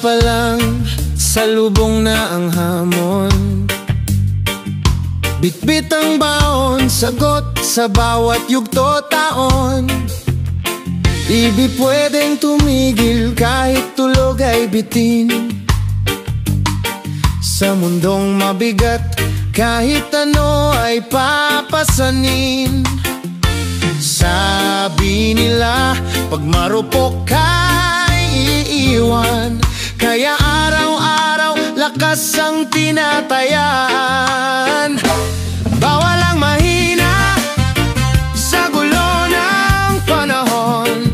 pa lang, salubong na ang hamon. Bitbit ang baon, sagot sa bawat yugto taon. Di pwedeng tumigil kahit tulog ay bitin. Sa mundong mabigat, kahit ano ay papasanin. Sabi nila, pag marupok ka'y iiwan. Kaya araw-araw lakas ang tinatayan. Bawal ang mahina sa gulo ng panahon.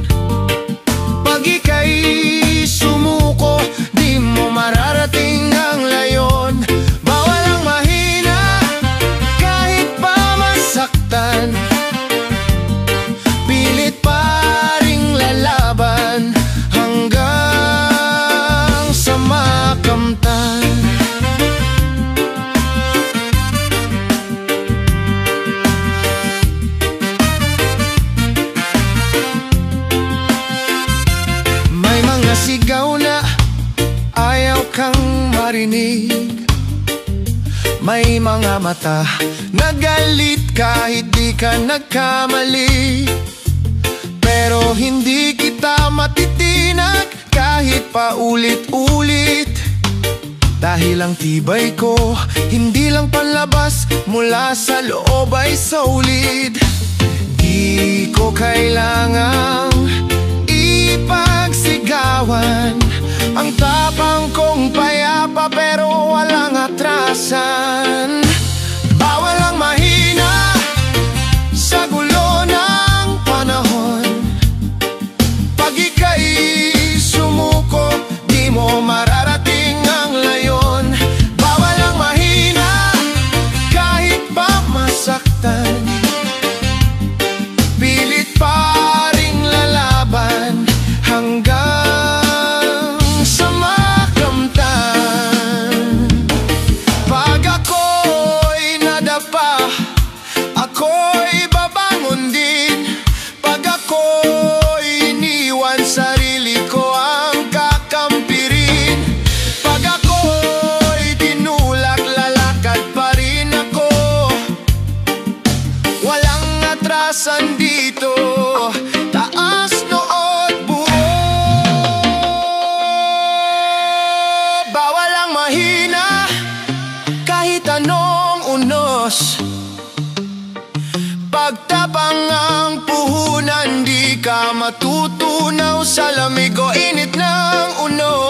Pag ika'y sumuko, di mo mararating ang layon. Bawal ang mahina kahit pa masaktan. Pilit pa ring lalaban hanggang sa makamtan. May mga sigaw na ayaw kang marinig. May mga mata na galit kahit di ka nagkamali. Pero hindi kita matitinag kahit pa ulit-ulit. Dahil ang tibay ko, hindi lang panlabas, mula sa loob ay solid. Di ko kailangang ipagsigawan ang tapang kong payapa, pero walang atrasan. Bawal ang mahina sa gulo ng panahon. Pag ika'y sumuko, di mo mararating ang layon. Bawal ang mahina kahit pa masaktan. Pilit pa ring lalaban hanggang sa makamtan. Pag ako'y nadapa, ako'y babangon din. Pag ako'y iniwan, sarili ko ang kakampi rin. Pag ako'y tinulak, lalakad pa rin ako. Walang atrasan dito, taas nood buo. Bawal ang mahina kahit anong unos. Pagtapang ang puhunan, di ka matutunaw sa lamig o init ng unos.